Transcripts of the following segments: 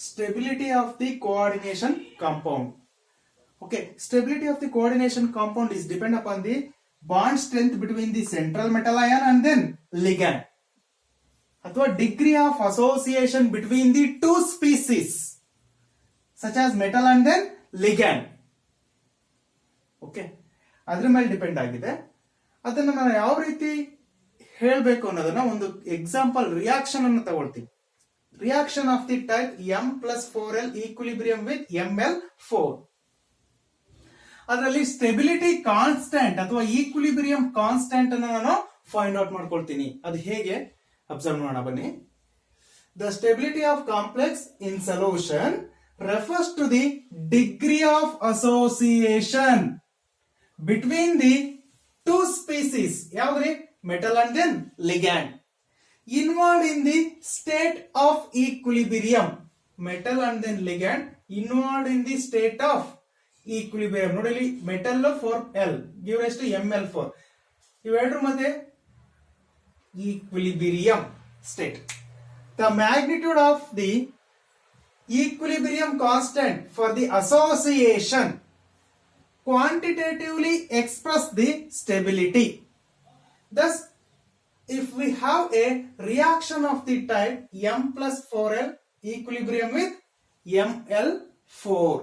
stability of the coordination compound. Okay, stability of the coordination compound is depend upon the bond strength between the central metal ion and then ligand, ಅಥವಾ degree of association between the two species such as metal and then ligand. Okay, ಅದ್ರ ಮೇಲೆ depend ಆಗಿದೆ. ಅದನ್ನ ನಾನು ಯಾವ ರೀತಿ ಹೇಳಬೇಕು ಅನ್ನೋದನ್ನ ಒಂದು ಎಕ್ಸಾಂಪಲ್ ರಿಯಾಕ್ಷನ್ ಅನ್ನು ತಗೊಳ್ತೀವಿ. Reaction of the type M+4L equilibrium with Ml4. ಅದರಲ್ಲಿ ಸ್ಟೆಬಿಲಿಟಿ ಕಾನ್ಸ್ಟೆಂಟ್ ಅಥವಾ ಈಕ್ವಿಲಿಬ್ರಿಯಂ ಕಾನ್ಸ್ಟೆಂಟ್ ಅನ್ನು ನಾನು ಫೈಂಡ್ ಔಟ್ ಮಾಡ್ಕೊಳ್ತೀನಿ. ಅದು ಹೇಗೆ ಅಬ್ಸರ್ವ್ ಮಾಡೋಣ ಬನ್ನಿ. The stability of complex in solution refers to the degree of association between the two species, ಯಾವ್ದ್ರಿ metal and then ligand, involved in the state of equilibrium. metal and then ligand involved in the state of equilibrium. ನೋಡಿ ಇಲ್ಲಿ metal 4L give rise to Ml4. ಇವೆರಡರ ಮಧ್ಯೆ equilibrium state. The magnitude of the equilibrium constant for the association quantitatively express the stability. Thus, if we have a reaction of the type M+4L equilibrium with Ml4,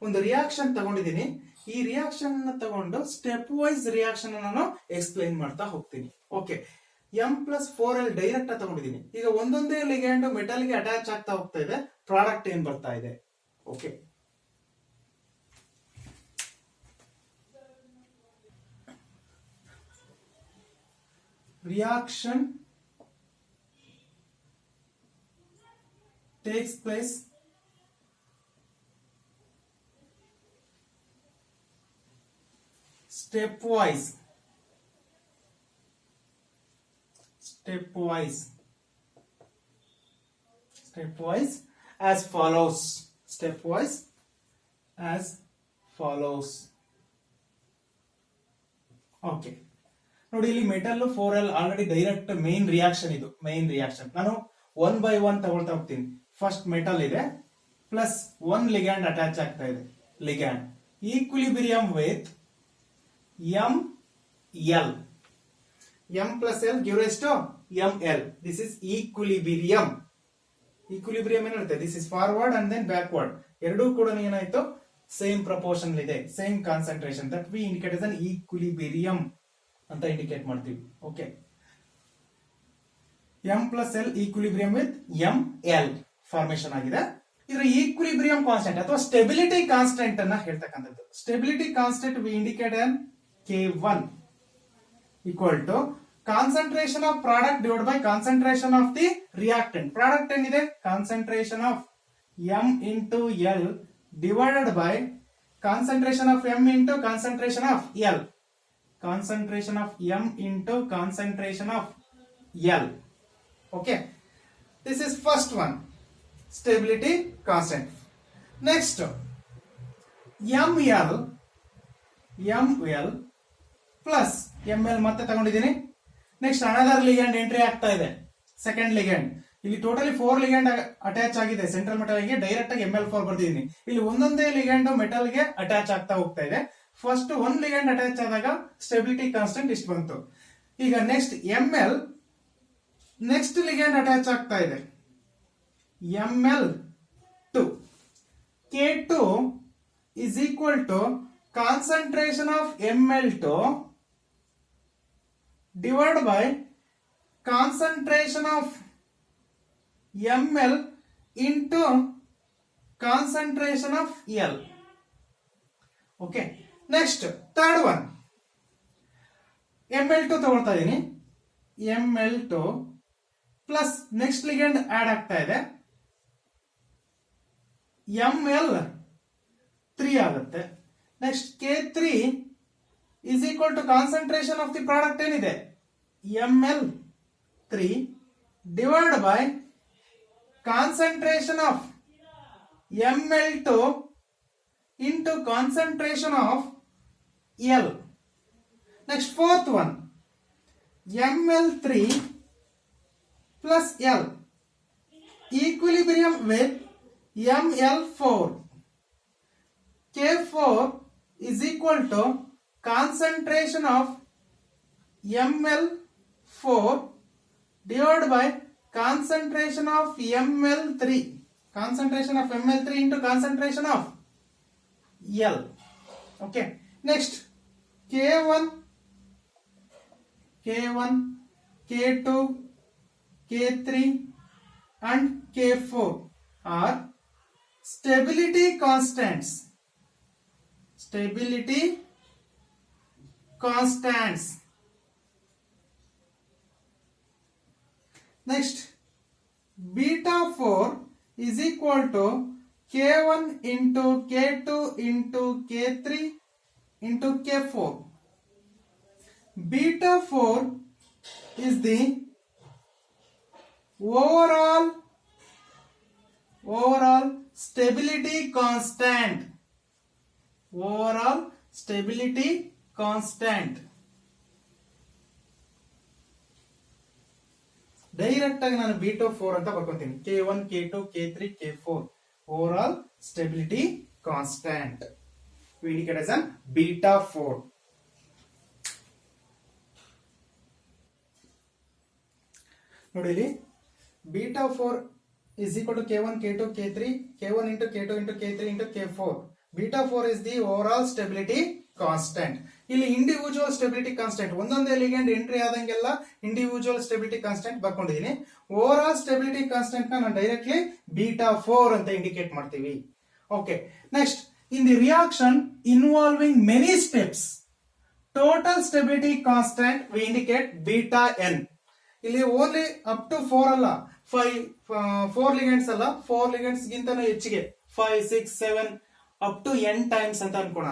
ಒಂದು reaction ತಗೊಂಡಿದ್ದೀನಿ. ಈ reaction ತಗೊಂಡು step wise reaction ನಾನು explain ಮಾಡ್ತಾ ಹೋಗ್ತೀನಿ. Okay, M+4L direct ತಗೊಂಡಿದ್ದೀನಿ. ಈಗ ಒಂದೊಂದೇ ಲಿಗ್ಯಾಂಡ್ ಮೆಟಲ್ ಗೆ ಅಟ್ಯಾಚ್ ಆಗ್ತಾ ಹೋಗ್ತಾ ಇದೆ. ಪ್ರಾಡಕ್ಟ್ ಏನ್ ಬರ್ತಾ ಇದೆ? Okay, reaction takes place stepwise as follows. Stepwise as follows. Okay, ನೋಡಿ ಇಲ್ಲಿ metal 4L already direct main reaction. ಇದು ಮೇನ್ ರಿಯಾಕ್ಷನ್. ನಾನು 1 by 1 ತಗೊಳ್ತಾ ಹೋಗ್ತೀನಿ. ಫಸ್ಟ್ ಮೆಟಲ್ ಇದೆ ಪ್ಲಸ್ 1 ಲಿಗ್ಯಾಂಡ್ ಅಟ್ಯಾಚ್ ಆಗ್ತಾ ಇದೆ. Ligand equilibrium with Ml. M+L give rise to Ml. This is equilibrium. Equilibrium ಏನಿರುತ್ತೆ? This is forward and then backward. ಎರಡೂ ಕೂಡ ಏನಾಯ್ತು? ಸೇಮ್ ಪ್ರಪೋರ್ಷನ್ ಇದೆ, same concentration. That we indicate as an equilibrium ಅಂತ indicate ಮಾಡ್ತೀವಿ. Okay, M+L equilibrium with Ml formation ಆಗಿದೆ. ಇದರ equilibrium constant ಅಥವಾ ಸ್ಟೆಬಿಲಿಟಿ ಕಾನ್ಸ್ಟೆಂಟ್ ಅನ್ನ ಹೇಳ್ತಕ್ಕಂಥದ್ದು. Stability constant we indicate an K1 equal to concentration of product divided by concentration of the reactant. Product ಏನಿದೆ? Concentration of M into L divided by concentration of M into concentration of L. Concentration of M into concentration of L. Okay, this is first one, stability constant. Next, Ml plus Ml ಮತ್ತೆ ತಗೊಂಡಿದ್ದೀನಿ. Next another ligand entry ಆಗ್ತಾ ಇದೆ, second ligand. ಇಲ್ಲಿ totally 4 ligand attach ಆಗಿದೆ central metal ಗೆ. Direct ಆಗಿ Ml4 ಬರ್ತಿದ್ದೀನಿ. ಇಲ್ಲಿ ಒಂದೊಂದೇ ಲಿಗ್ಯಾಂಡ್ ಮೆಟಲ್ ಗೆ ಅಟ್ಯಾಚ್ ಆಗ್ತಾ ಹೋಗ್ತಾ ಇದೆ. ಫಸ್ಟ್ 1 ಲಿಗ್ಯಾಂಡ್ ಅಟ್ಯಾಚ್ ಆದಾಗ ಸ್ಟೆಬಿಲಿಟಿ ಕಾನ್ಸ್ಟೆಂಟ್ ಇಷ್ಟು ಬಂತು. ಈಗ next Ml next ligand attach ಆಗ್ತಾ ಇದೆ Ml2. K2 is equal to concentration of Ml2 divided by concentration of Ml into concentration of L. Okay, next third one, Ml2 ತಗೊಳ್ತಾ ಇದೀನಿ. Ml2 plus next ligand add ಆಗ್ತಾ ಇದೆ Ml3 ಆಗುತ್ತೆ. Next K3 is equal to concentration of the product ಏನಿದೆ Ml3 divided by concentration of Ml2 into concentration of L. Next fourth one, Ml3 plus L equilibrium with ml4. K4 is equal to concentration of ml4 divided by concentration of ml3. Concentration of ml3 into concentration of L. Okay. Next, K1, K2, K3 and K4 are stability constants. Stability constants. Next, beta 4 is equal to K1 into K2 into K3 into K4. Beta 4 is the overall stability constant. Overall stability constant. Direct ಆಗಿ ನಾನು beta 4 ಅಂತ ಬರ್ಕೊಂತೀನಿ. K1, K2, K3, K4 overall stability constant. We indicate as an beta 4. ನೋಡಿ ಇಲ್ಲಿ beta 4 is equal to K1, K2, K3, K1 into K2 into K3 into K4. Beta 4 is the overall stability constant. ಇಲ್ಲಿ individual stability constant ಒಂದೊಂದೇ ligand entry ಆದಂಗೆಲ್ಲ individual stability constant ಬರ್ಕೊಂಡಿದ್ದೀನಿ. Overall stability constant ನಾನು directly beta 4 ಅಂತ indicate ಮಾಡ್ತೀವಿ. Okay, next, in the reaction involving many steps total stability constant we indicate beta N. ಇಲ್ಲಿ only up to 4 ಅಲ್ಲ, 4 ಲಿಗಂಡ್ಸ್ ಅಲ್ಲ, 4 ಲಿಗಂಡ್ಸ್ ಗಿಂತನೂ ಹೆಚ್ಚಿಗೆ 5, 6, 7 ಅಪ್ ಟು n ಟೈಮ್ಸ್ ಅಂತ ಅನ್ಕೋಣ.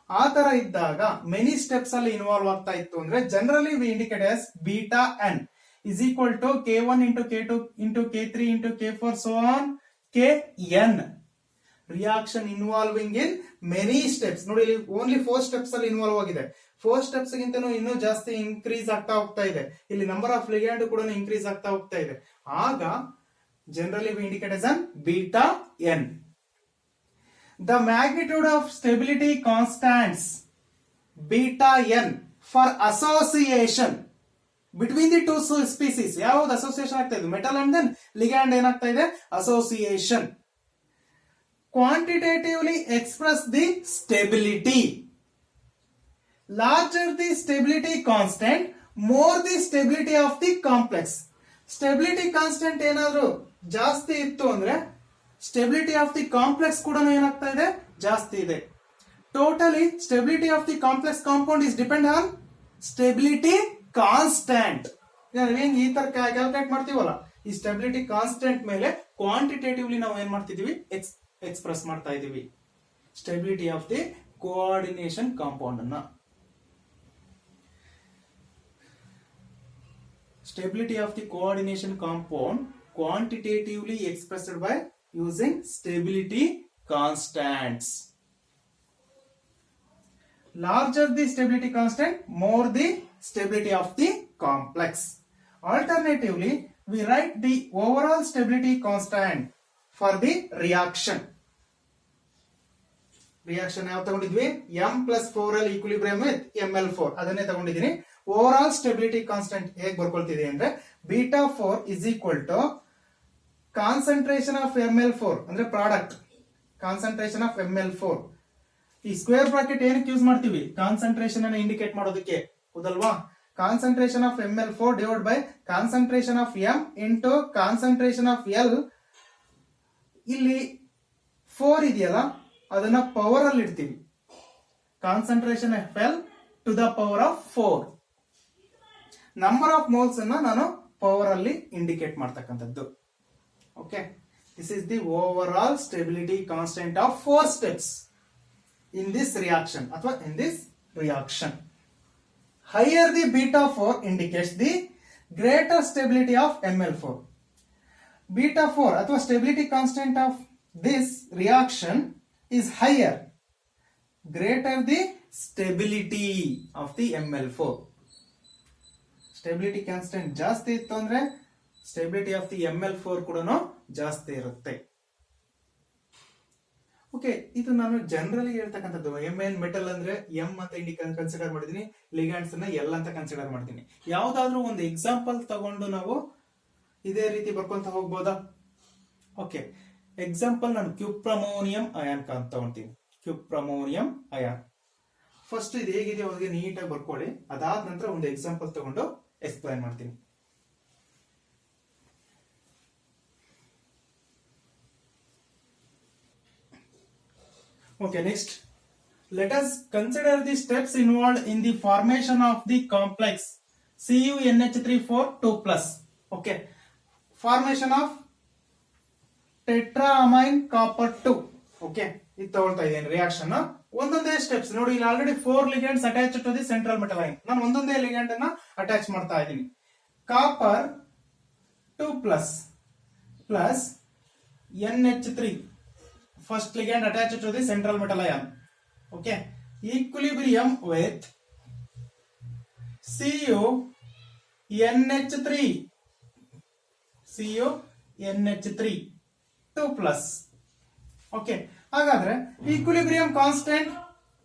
ಆ ತರ ಇದ್ದಾಗ ಮೆನಿ ಸ್ಟೆಪ್ಸ್ ಅಲ್ಲಿ ಇನ್ವಾಲ್ವ್ ಆಗ್ತಾ ಇತ್ತು ಅಂದ್ರೆ generally we indicate as beta n is equal to K1 into K2 into K3 into K4 so on Kn. Reaction involving in many steps. ನೋಡಿ ಇಲ್ಲಿ ಓನ್ಲಿ 4 ಸ್ಟೆಪ್ಸ್ ಅಲ್ಲಿ ಇನ್ವಾಲ್ವ್ ಆಗಿದೆ. 4 ಸ್ಟೆಪ್ಸ್ ಗಿಂತನೂ ಇನ್ನೂ ಜಾಸ್ತಿ ಇನ್ಕ್ರೀಸ್ ಆಗ್ತಾ ಹೋಗ್ತಾ ಇದೆ. ಇಲ್ಲಿ ನಂಬರ್ ಆಫ್ ಲಿಗ್ಯಾಂಡ್ ಕೂಡ ಇನ್ಕ್ರೀಸ್ ಆಗ್ತಾ ಹೋಗ್ತಾ ಇದೆ. ಆಗ generally we indicate as an beta N. The magnitude of stability constants beta n for association between the two species. ಯಾವುದು ಅಸೋಸಿಯೇಷನ್ ಆಗ್ತಾ ಇದೆ? ಮೆಟಲ್ ಅಂಡ್ ದೆನ್ ಲಿಗ್ಯಾಂಡ್ ಏನಾಗ್ತಾ ಇದೆ? Association. Quantitatively express the stability. Larger the stability constant, more the stability of the complex. Stability constant ಏನಾದ್ರು ಜಾಸ್ತಿ ಇತ್ತು ಅಂದ್ರೆ stability of the complex ಕೂಡ ಏನಾಗ್ತಾ ಇದೆ? ಜಾಸ್ತಿ ಇದೆ. Totally stability of the complex compound is depend on stability constant. ಈ ತರ ಕ್ಯಾಲ್ಕುಲೇಟ್ ಮಾಡ್ತೀವಲ್ಲ, ಈ ಸ್ಟೆಬಿಲಿಟಿ ಕಾನ್ಸ್ಟೆಂಟ್ ಮೇಲೆ ಕ್ವಾಂಟಿಟೇಟಿವ್ಲಿ ನಾವು ಏನ್ ಮಾಡ್ತಿದೀವಿ? ಎಕ್ಸ್ಪ್ರೆಸ್ ಮಾಡ್ತಾ ಇದೀವಿ stability of the coordination compound ಅನ್ನ. Stability of the coordination compound quantitatively expressed by using stability constants. Larger the stability constant, more the stability of the complex. Alternatively, we write the overall stability constant for the reaction. Reaction ಯಾವ ತಗೊಂಡಿದ್ವಿ? M+4L equilibrium with ML4 ಅದನ್ನೇ ತಗೊಂಡಿದ್ದೀನಿ. Over stability constant ಹೇಗೆ ಬರ್ಕೊಳ್ತಿದೆ ಅಂದ್ರೆ beta 4 is equal to concentration of ML4 ಅಂದ್ರೆ product concentration of ML4. ಈ square bracket ಏನಕ್ಕೆ use ಮಾಡ್ತೀವಿ? ಕಾನ್ಸಂಟ್ರೇಷನ್ ಅನ್ನು ಇಂಡಿಕೇಟ್ ಮಾಡೋದಕ್ಕೆ, ಹೌದಲ್ವಾ? Concentration of ML4 divide by concentration of M into concentration of L. ಇಲ್ಲಿ 4 ಇದೆಯಲ್ಲ, ಅದನ್ನ ಪವರ್ ಅಲ್ಲಿ ಇಡ್ತೀವಿ. Concentration of L to the power of 4. Number of moles ಅನ್ನ ನಾನು ಪವರ್ ಅಲ್ಲಿ ಇಂಡಿಕೇಟ್ ಮಾಡ್ತಕ್ಕಂಥದ್ದು. Okay, this is the overall stability constant of 4 steps in this reaction ಅಥವಾ in this reaction. Higher the beta 4 indicates the greater stability of ML4. Beta 4 ಅಥವಾ stability constant of this reaction is higher, greater the stability of the ML4. Stability constant ಜಾಸ್ತಿ ಇತ್ತು ಅಂದ್ರೆ stability of the ML4 ಕೂಡ ಜಾಸ್ತಿ ಇರುತ್ತೆ. Okay, ಇದು ನಾನು generally ಹೇಳ್ತಕ್ಕಂಥದ್ದು. MN ಮೆಟಲ್ ಅಂದ್ರೆ M ಅಂತ ಕನ್ಸಿಡರ್ ಮಾಡಿದೀನಿ, ಲಿಗ್ಯಾಂಡ್ಸ್ ಅನ್ನ L ಅಂತ ಕನ್ಸಿಡರ್ ಮಾಡ್ತೀನಿ. ಯಾವ್ದಾದ್ರು ಒಂದು ಎಕ್ಸಾಂಪಲ್ ತಗೊಂಡು ನಾವು ಇದೇ ರೀತಿ ಬರ್ಕೊಂತ ಹೋಗ್ಬೋದಾ? ಓಕೆ, ಎಕ್ಸಾಂಪಲ್ ನಾನು ಕ್ಯುಪ್ರಮೋನಿಯಂ ಅಯಾನ್ ಅಂತ ತಗೊಂತೀನಿ. ಕ್ಯುಪ್ರಮೋನಿಯಂ ಅಯಾನ್ ಫಸ್ಟ್ ಇದು ಹೇಗಿದೆ ಅವ್ರಿಗೆ ನೀಟಾಗಿ ಬರ್ಕೊಳ್ಳಿ. ಅದಾದ ನಂತರ ಒಂದು ಎಕ್ಸಾಂಪಲ್ ತಗೊಂಡು ಎಕ್ಸ್ಪ್ಲೈನ್ ಮಾಡ್ತೀನಿ. Okay, next, let us consider the steps involved in the formation of the complex CuNH3 4 2+. Okay, formation of tetraamine copper 2. Okay, ಇದು ತಗೊಳ್ತಾ ಇದ್ದೇನೆ ರಿಯಾಕ್ಷನ್. ಒಂದೊಂದೇ ಸ್ಟೆಪ್ಸ್ ನೋಡಿ. ಇಲ್ಲಿ already 4 ligands attached to the central metal ion. ನಾನು ಒಂದೊಂದೇ ligand ಅನ್ನ attach ಮಾಡ್ತಾ ಇದ್ದೀನಿ. Copper 2+ plus NH3, first ligand attached to the central metal ion. Okay, equilibrium with CuNH3 2+. Okay, ಹಾಗಾದ್ರೆ equilibrium constant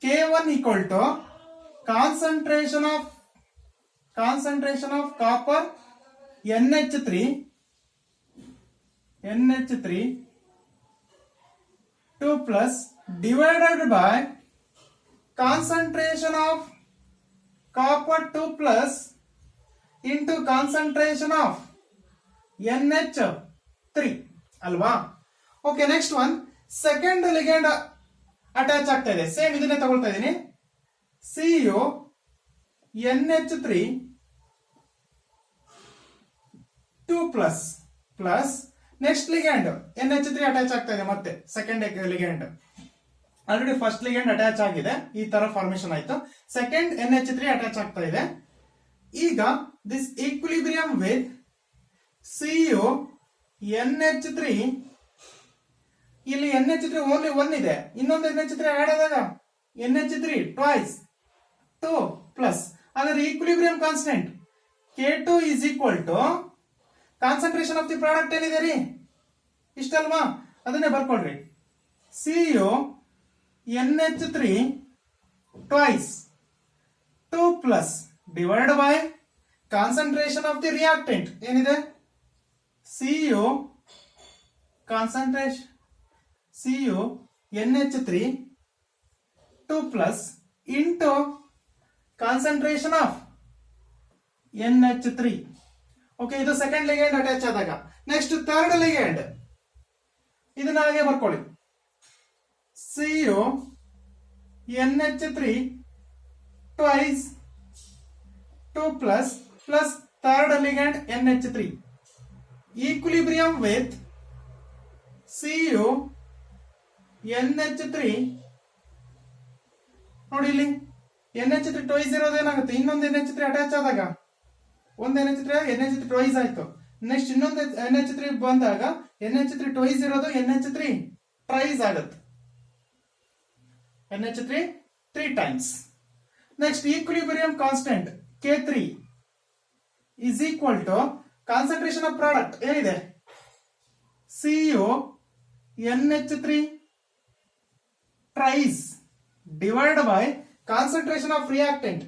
K1 equal to concentration of copper NH3 2+ divided by concentration of copper 2+ into concentration of NH3 ಅಲ್ವಾ? Okay, next one second ligand attach ಆಗ್ತಾ ಇದೆ. Same ಇದನ್ನೇ ತಗೊಳ್ತಾ ಇದ್ದೀನಿ. CuNH3 2+ plus next ligand NH3 attach ಆಗ್ತಾ ಇದೆ. ಮತ್ತೆ second ligand already first ligand attach ಆಗಿದೆ, ಈ ತರ ಫಾರ್ಮೇಶನ್ ಆಯ್ತು. ಸೆಕೆಂಡ್ NH3 ಅಟ್ಯಾಚ್ ಆಗ್ತಾ ಇದೆ. ಈಗ ದಿಸ್ ಈಕ್ವಿಲಿಬ್ರಿಯಂ ವಿತ್ CuNH3, ಇಲ್ಲಿ NH3 ಓನ್ಲಿ 1 ಇದೆ, ಇನ್ನೊಂದು NH3 ಆಡ್ ಆದಾಗ NH3 ಟ್ವೈಸ್ 2+. ಅದರ equilibrium constant K2 is equal to concentration of the product ಏನಿದೆ ರೀ, ಇಷ್ಟಲ್ವಾ? ಅದನ್ನೇ ಬರ್ಕೊಳ್ರಿ. CuNH3 twice 2+ divide by concentration of the reactant ಏನಿದೆ CuNH3 2+ into concentration of NH3. Okay, ಇದು ಸೆಕೆಂಡ್ ಲಿಗ್ಯಾಂಡ್ ಅಟ್ಯಾಚ್ ಆದಾಗ. Next third ligand, ಇದನ್ನ ಹಾಗೆ ಬರ್ಕೊಳ್ಳಿ. CuNH3 twice 2+ plus third ligand NH3 equilibrium with CuNH3. ನೋಡಿ ಇಲ್ಲಿ NH3 ಟ್ವೈಸ್ ಇರೋದು ಏನಾಗುತ್ತೆ, ಇನ್ನೊಂದು NH3 ಅಟ್ಯಾಚ್ ಆದಾಗ ಒಂದು NH3 ಟ್ವೈಸ್ ಆಯ್ತು. ನೆಕ್ಸ್ಟ್ ಇನ್ನೊಂದು NH3 ಬಂದಾಗ NH3 ಟ್ವೈಸ್ ಇರೋದು NH3 ಟ್ರೈಸ್ ಆಗುತ್ತೆ. NH3 3 times. Next equilibrium constant K3 is equal to concentration of product ಏನಿದೆ CuNH3 thrice divide by concentration of reactant.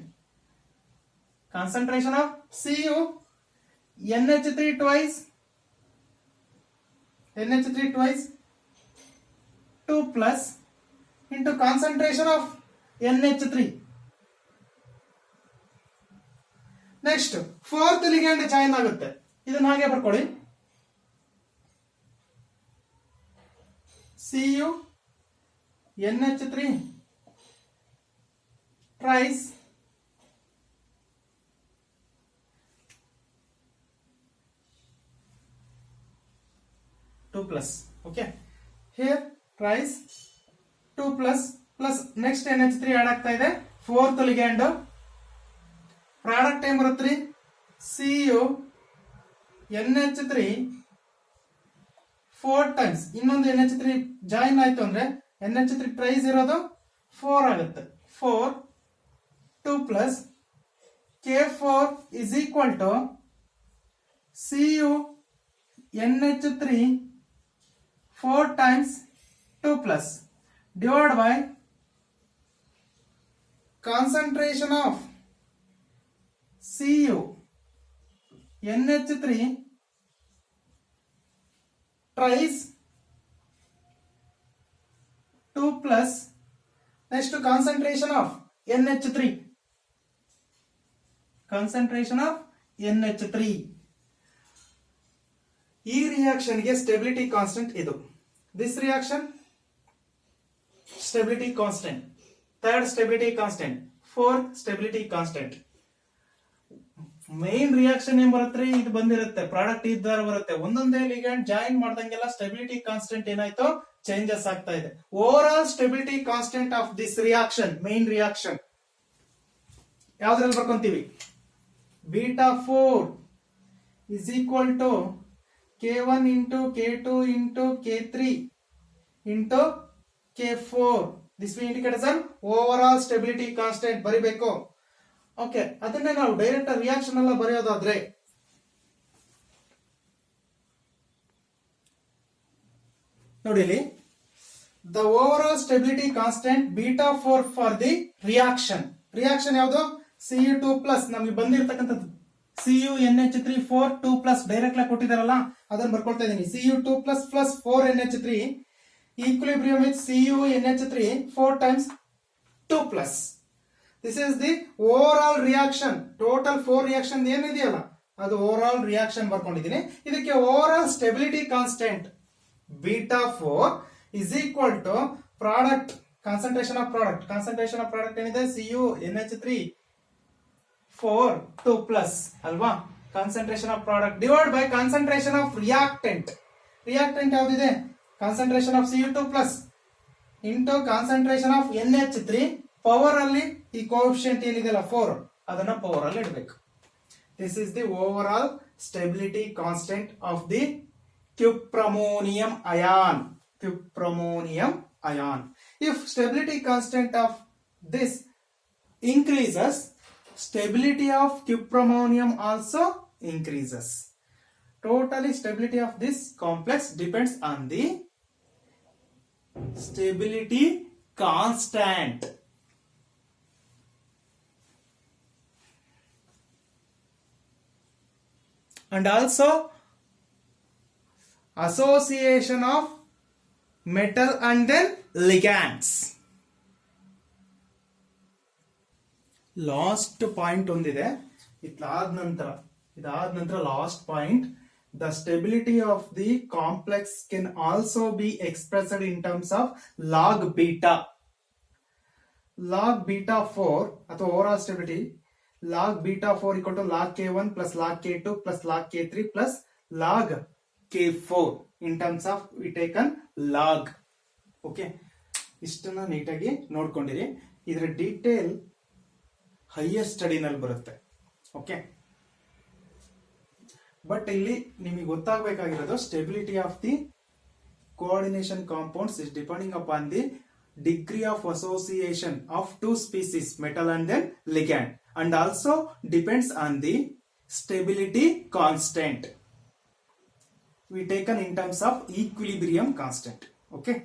Concentration of CuNH3 twice 2+ into concentration of NH3. Next fourth ligand join ಆಗುತ್ತೆ. ಇದನ್ನ ಹಾಗೆ ಬರ್ಕೊಳ್ಳಿ. CuNH3 thrice 2+. Okay, here twice 2+ plus next NH3 add ಆಗ್ತಾ ಇದೆ. Fourth ligand product ಏನ್ ಬರುತ್ತೆ CuNH3 4 times. ಇನ್ನೊಂದು NH3 join ಆಯ್ತು ಅಂದ್ರೆ NH3 ಟ್ರೈಸ್ ಇರೋದು 4 ಆಗುತ್ತೆ. 4 2+ K4 is equal to CuNH3 NH3 4 times 2 plus divided by concentration of Cu NH3 twice 2 plus next to concentration of NH3 ಈ ರಿಯಾಕ್ಷನ್ ಗೆ stability constant ಇದು. This reaction stability constant, third stability constant, fourth stability constant. Main reaction ಏನ್ ಬರುತ್ತೆ, ಇದು ಬಂದಿರುತ್ತೆ, product ಇದ್ದಾರ ಬರುತ್ತೆ. ಒಂದೊಂದೇ ಲಿಗ್ಯಾಂಡ್ ಜಾಯಿನ್ ಮಾಡ್ದಂಗೆಲ್ಲ ಸ್ಟೆಬಿಲಿಟಿ ಕಾನ್ಸ್ಟೆಂಟ್ ಏನಾಯ್ತು, ಚೇಂಜಸ್ ಆಗ್ತಾ ಇದೆ. Over all stability constant of this reaction, main reaction ಯಾವ್ದ್ರಲ್ಲಿ ಬರ್ಕೊಂತೀವಿ, beta 4 is equal to K1 into K2 into K3 into K4. This will indicate as an overall stability constant ಬರಿಬೇಕು. Okay, ಅದನ್ನೇ ನಾವು direct reaction ಎಲ್ಲ ಬರೆಯೋದಾದ್ರೆ ನೋಡಿ ಇಲ್ಲಿ, the overall stability constant beta 4 for the reaction ಯಾವುದು, Cu2 plus ನಮಗೆ ಬಂದಿರತಕ್ಕಂಥದ್ದು CuNH3 4 2 plus direct ಆಗಿ ಕೊಟ್ಟಿದಾರಲ್ಲ ಅದನ್ನ ಬರ್ಕೊಳ್ತಾ ಇದೀನಿ. Cu2 plus plus 4NH3 equilibrium with CuNH3 4 times 2 plus. This is the overall reaction. Total 4 reaction ಏನಿದೆಯಲ್ಲ ಅದು ಓವರ್ ಆಲ್ ರಿಯಾಕ್ಷನ್ ಬರ್ಕೊಂಡಿದ್ದೀನಿ. ಇದಕ್ಕೆ overall stability constant beta 4 is equal to product concentration of product ಏನಿದೆ CuNH3 4 2 plus ಅಲ್ವಾ, concentration of product divide by concentration of reactant ಯಾವ್ದಿದೆ, concentration of Cu2 plus into concentration of NH3 power ಅಲ್ಲಿ ಈ coefficient ಏನಿದೆಯಲ್ಲ 4 ಅದನ್ನ power ಅಲ್ಲಿ ಇಡಬೇಕು. This is the overall stability constant of the cupramonium ion. If stability constant of this increases, stability of cupramonium also increases. Totally stability of this complex depends on the stability constant. And also association of metal and then ligands. Last point ಒಂದಿದೆ, ಇದಾದ ನಂತರ last point, the stability of the complex can also be expressed in terms of log beta 4 ಅಥವಾ over all stability log beta 4 equal to log K1 plus log K2 plus log K3 plus log K4 in terms of we taken log. Okay, ಇಷ್ಟನ್ನ ನೀಟಾಗಿ ನೋಡ್ಕೊಂಡಿರಿ. ಇದರ detail higher ಸ್ಟಡಿನಲ್ಲಿ ಬರುತ್ತೆ. Okay, but ಇಲ್ಲಿ ನಿಮಗೆ ಗೊತ್ತಾಗಬೇಕಾಗಿರೋದು stability of the coordination compounds is depending upon the degree of association of 2 species metal and then ligand, and also depends on the stability constant we taken in terms of equilibrium constant. Okay.